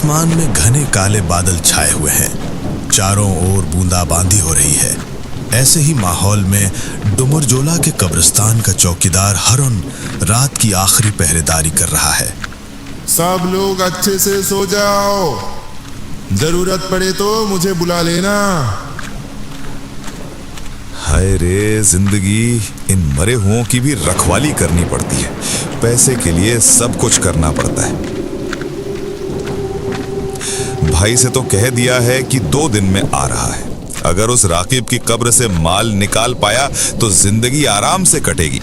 आसमान में घने काले बादल छाए हुए हैं। चारों ओर बूंदाबांदी हो रही है। ऐसे ही माहौल में डुमरजोला के कब्रिस्तान का चौकीदार हरुन रात की आखिरी पहरेदारी कर रहा है। सब लोग अच्छे से सो जाओ, जरूरत पड़े तो मुझे बुला लेना। हाय रे जिंदगी, इन मरे हुओं की भी रखवाली करनी पड़ती है। पैसे के लिए सब कुछ करना पड़ता है। भाई से तो कह दिया है कि 2 दिन में आ रहा है। अगर उस राकिब की कब्र से माल निकाल पाया तो जिंदगी आराम से कटेगी।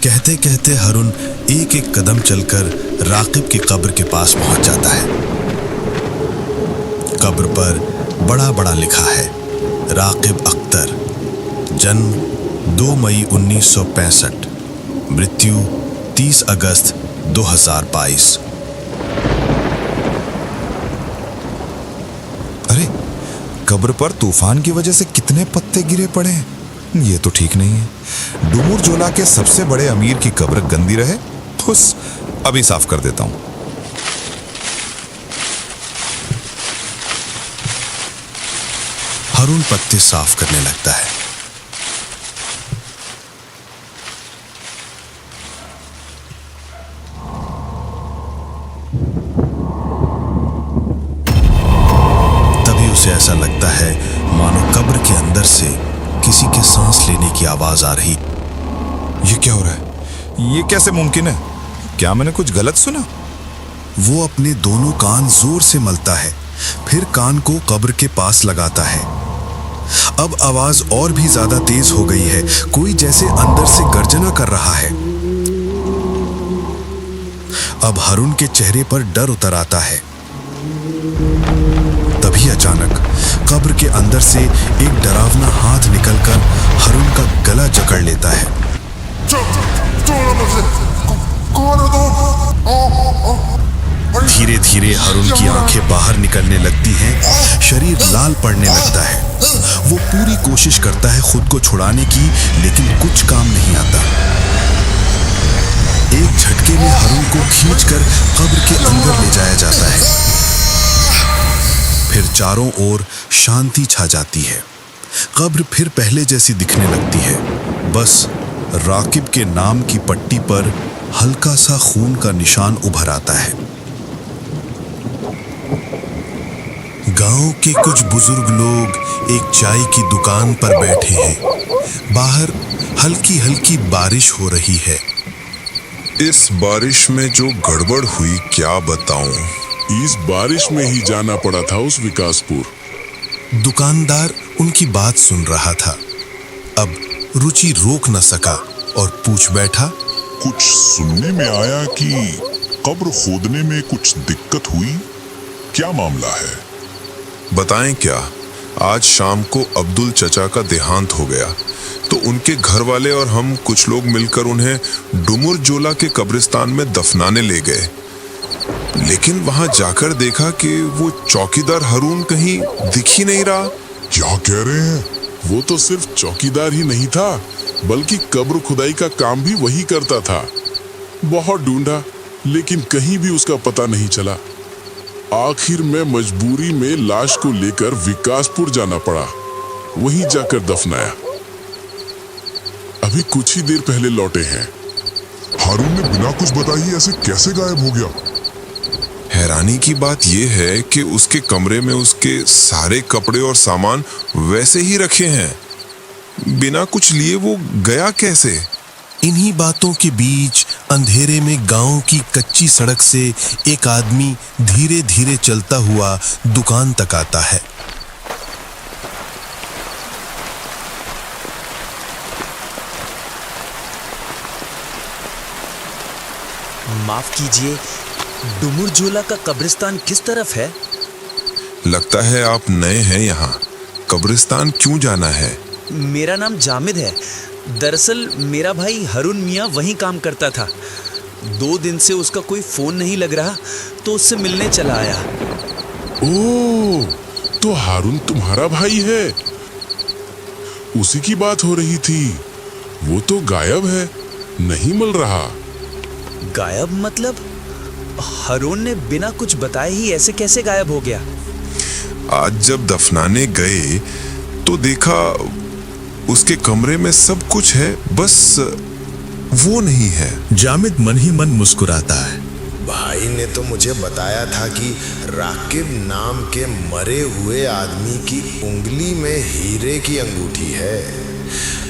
कहते कहते हरुन एक एक कदम चलकर राकिब की कब्र के पास पहुंच जाता है। कब्र पर बड़ा बड़ा लिखा है, राकिब अख्तर, जन्म 2 मई 1965, मृत्यु 30 अगस्त 2022। अरे, कब्र पर तूफान की वजह से कितने पत्ते गिरे पड़े हैं। ये तो ठीक नहीं है। डुमरजोला के सबसे बड़े अमीर की कब्र गंदी रहे तो अभी साफ कर देता हूं। हरुन पत्ते साफ करने लगता है। तभी उसे ऐसा लगता है मानो कब्र के अंदर से किसी के सांस लेने की आवाज आ रही। ये क्या हो रहा है? ये कैसे मुमकिन है? क्या मैंने कुछ गलत सुना? वो अपने दोनों कान जोर से मलता है, फिर कान को कब्र के पास लगाता है। अब आवाज और भी ज्यादा तेज हो गई है। कोई जैसे अंदर से गर्जना कर रहा है। अब हरुन के चेहरे पर डर उतर आता है। तभी अचानक कब्र के अंदर से एक डरावना हाथ निकलकर हरुन का गला जकड़ लेता है। धीरे धीरे हरुन की आंखें बाहर निकलने लगती हैं, शरीर लाल पड़ने लगता है। वो पूरी कोशिश करता है खुद को छुड़ाने की, लेकिन कुछ काम नहीं आता। एक झटके में हरुन को खींचकर कब्र के अंदर ले जाया जाता है। फिर चारों ओर शांति छा जाती है। कब्र फिर पहले जैसी दिखने लगती है। बस राकिब के नाम की पट्टी पर हल्का सा खून का निशान उभर आता है। गांव के कुछ बुजुर्ग लोग एक चाय की दुकान पर बैठे हैं। बाहर हल्की हल्की बारिश हो रही है। इस बारिश में जो गड़बड़ हुई क्या बताऊं। इस बारिश में ही जाना पड़ा था उस विकासपुर। दुकानदार उनकी बात सुन रहा था। अब रुचि रोक न सका और पूछ बैठा, कुछ सुनने में आया कि कब्र खोदने में कुछ दिक्कत हुई, क्या मामला है? बताएं क्या? आज शाम को अब्दुल चचा का देहांत हो गया, तो उनके घर वाले और हम कुछ लोग मिलकर उन्हें डुमरजोला के कब्रिस्तान में दफनाने ले गए। लेकिन वहां जाकर देखा कि वो चौकीदार हरुन कहीं दिख ही नहीं रहा। क्या कह रहे हैं? वो तो सिर्फ चौकीदार ही नहीं था, बल्कि कब्र खुदाई का काम भी वही करता था। बहुत ढूंढा, लेकिन कहीं भी उसका पता नहीं चला। आखिर में मजबूरी में लाश को लेकर विकासपुर जाना पड़ा, वहीं जाकर दफनाया। अभी कुछ ही देर पहले लौटे हैं। हारून ने बिना कुछ बताए ऐसे कैसे गायब हो गया? हैरानी की बात यह है कि उसके कमरे में उसके सारे कपड़े और सामान वैसे ही रखे हैं। बिना कुछ लिए वो गया कैसे? इन्हीं बातों के बीच अंधेरे में गांव की कच्ची सड़क से एक आदमी धीरे धीरे चलता हुआ दुकान तक आता है। माफ कीजिए, डुमरजोला का कब्रिस्तान किस तरफ है? लगता है आप नए हैं यहाँ। कब्रिस्तान क्यों जाना है? मेरा नाम जामिद है। दरअसल मेरा भाई हरुन मियाँ वहीं काम करता था। 2 दिन से उसका कोई फोन नहीं लग रहा, तो उससे मिलने चला आया। ओह, तो हारून तुम्हारा भाई है? उसी की बात हो रही थी। वो तो गायब है, नहीं मिल रहा। गायब मतलब? हरून ने बिना कुछ बताए ही ऐसे कैसे गायब हो गया? आज जब दफनाने गए तो देखा उसके कमरे में सब कुछ है, बस वो नहीं है। जामिद मन ही मन मुस्कुराता है। भाई ने तो मुझे बताया था कि राकिब नाम के मरे हुए आदमी की उंगली में हीरे की अंगूठी है।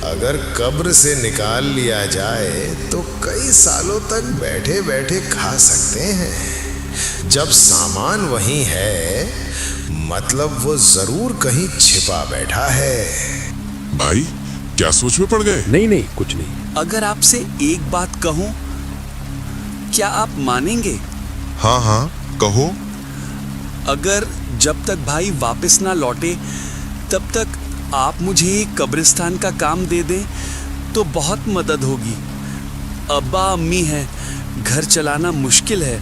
अगर कब्र से निकाल लिया जाए तो कई सालों तक बैठे बैठे खा सकते हैं। जब सामान वहीं है, मतलब वो जरूर कहीं छिपा बैठा है। भाई क्या सोच में पड़ गए? नहीं कुछ नहीं। अगर आपसे एक बात कहूं, क्या आप मानेंगे? हाँ कहो। अगर जब तक भाई वापस ना लौटे तब तक आप मुझे एक कब्रिस्तान का काम दे दें तो बहुत मदद होगी। अब्बा अम्मी हैं, घर चलाना मुश्किल है।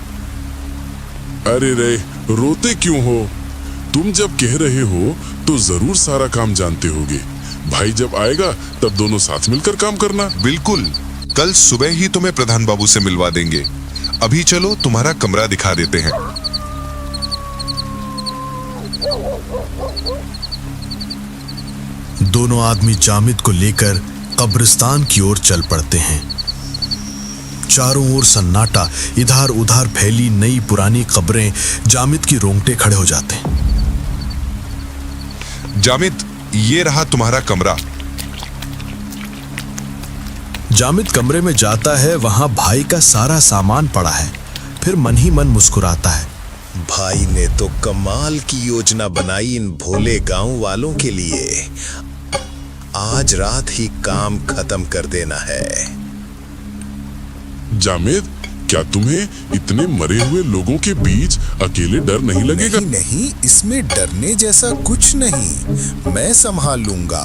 अरे रे, रोते क्यों हो? तुम जब कह रहे हो तो जरूर सारा काम जानते होगे। भाई जब आएगा तब दोनों साथ मिलकर काम करना। बिल्कुल, कल सुबह ही तुम्हें प्रधान बाबू से मिलवा देंगे। अभी चलो तुम्हारा कमरा दिखा देते हैं। दोनों आदमी जामिद को लेकर कब्रिस्तान की ओर चल पड़ते हैं। चारों ओर सन्नाटा, इधर उधर फैली नई पुरानी कब्रें जामिद की रोंगटे खड़े हो जाते हैं। जामिद, ये रहा तुम्हारा कमरा। जामिद कमरे में जाता है, वहां भाई का सारा सामान पड़ा है। फिर मन ही मन मुस्कुराता है। भाई ने तो कमाल की योजना बनाई इन भोले गांव वालों के लिए। आज रात ही काम खत्म कर देना है। जामिद, क्या तुम्हें इतने मरे हुए लोगों के बीच अकेले डर नहीं लगेगा? नहीं, इसमें डरने जैसा कुछ नहीं। मैं संभाल लूंगा,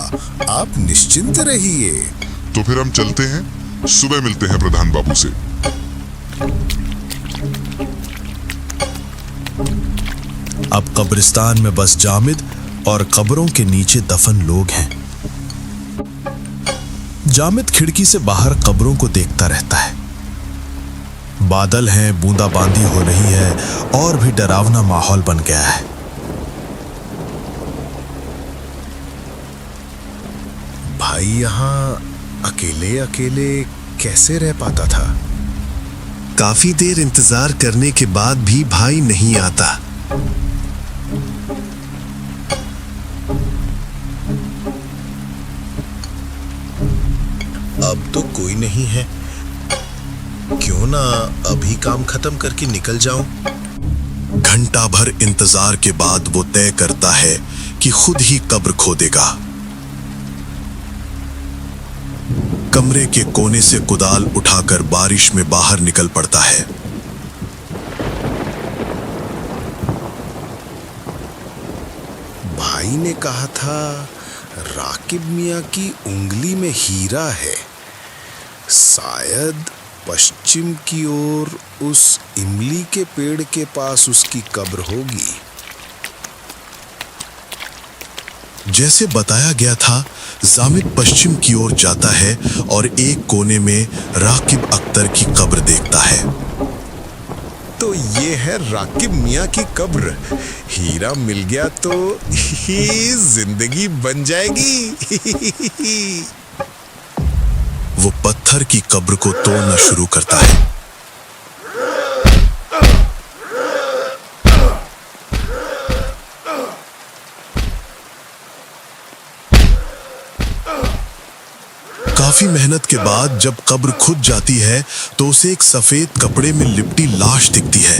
आप निश्चिंत रहिए। तो फिर हम चलते हैं, सुबह मिलते हैं प्रधान बाबू से। अब कब्रिस्तान में बस जामिद और कब्रों के नीचे दफन लोग हैं। जामिद खिड़की से बाहर कब्रों को देखता रहता है। बादल हैं, बूंदाबांदी हो रही है और भी डरावना माहौल बन गया है। भाई यहाँ अकेले अकेले कैसे रह पाता था? काफी देर इंतजार करने के बाद भी भाई नहीं आता। अब तो कोई नहीं है, क्यों ना अभी काम खत्म करके निकल जाऊं। घंटा भर इंतजार के बाद वो तय करता है कि खुद ही कब्र खोदेगा। कमरे के कोने से कुदाल उठाकर बारिश में बाहर निकल पड़ता है। भाई ने कहा था राकिब मियां की उंगली में हीरा है। शायद पश्चिम की ओर उस इमली के पेड़ के पास उसकी कब्र होगी। जैसे बताया गया था, जामिद पश्चिम की ओर जाता है और एक कोने में राकिब अख्तर की कब्र देखता है। तो ये है राकिब मियां की कब्र। हीरा मिल गया तो ही जिंदगी बन जाएगी। वो पत्थर की कब्र को तोड़ना शुरू करता है। काफी मेहनत के बाद जब कब्र खुद जाती है तो उसे एक सफेद कपड़े में लिपटी लाश दिखती है,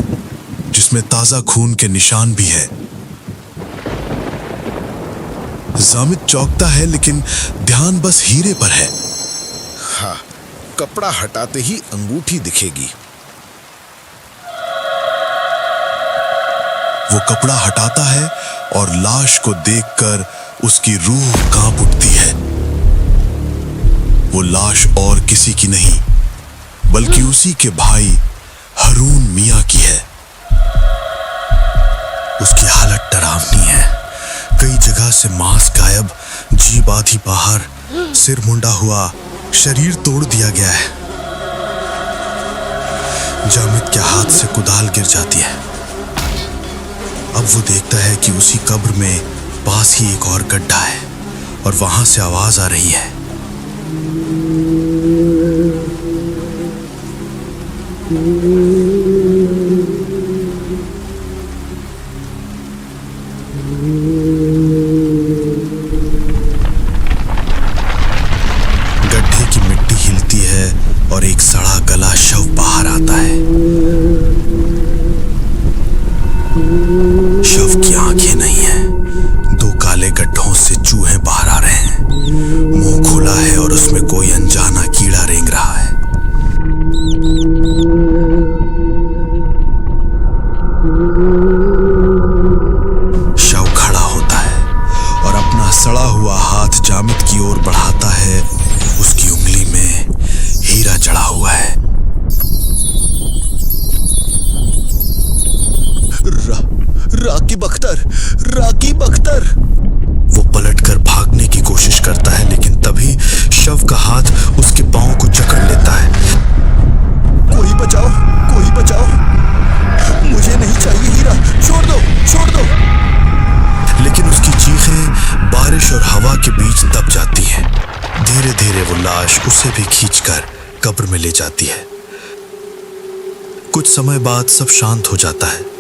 जिसमें ताजा खून के निशान भी है। जामिद चौंकता है, लेकिन ध्यान बस हीरे पर है। हाँ, कपड़ा हटाते ही अंगूठी दिखेगी। वो कपड़ा हटाता है और लाश को देखकर उसकी रूह कांप उठती है। वो लाश और किसी की नहीं, बल्कि उसी के भाई हरून मियां की है। उसकी हालत डरावनी है। कई जगह से मांस गायब, जीभ आधी बाहर, सिर मुंडा हुआ, शरीर तोड़ दिया गया है। जामिद के हाथ से कुदाल गिर जाती है। अब वो देखता है कि उसी कब्र में पास ही एक और गड्ढा है और वहां से आवाज आ रही है। गड्ढे की मिट्टी हिलती है और एक सड़ा गला शव बाहर आता है। शव की आंखें नहीं है, दो काले गड्ढों से चूहे बाहर आ रहे हैं। मुंह खुला है और उसमें कोई अनजाना कीड़ा रेंग रहा है। शव खड़ा होता है और अपना सड़ा हुआ हाथ जामिद की ओर बढ़ाता है। उसकी उंगली में हीरा जड़ा हुआ है। राकीब अख्तर। वो पलटकर भागने की कोशिश करता है, लेकिन तभी शव का हाथ उसके पांव को जकड़ लेता है। कोई बचाओ, मुझे नहीं चाहिए हीरा, छोड़ दो। लेकिन उसकी चीखें बारिश और हवा के बीच दब जाती हैं। धीरे धीरे वो लाश उसे भी खींचकर कब्र में ले जाती है। कुछ समय बाद सब शांत हो जाता है।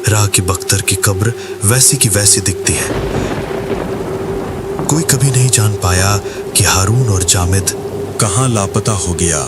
राकीब अख्तर की कब्र वैसी की वैसी दिखती है। कोई कभी नहीं जान पाया कि हारून और जामिद कहां लापता हो गया।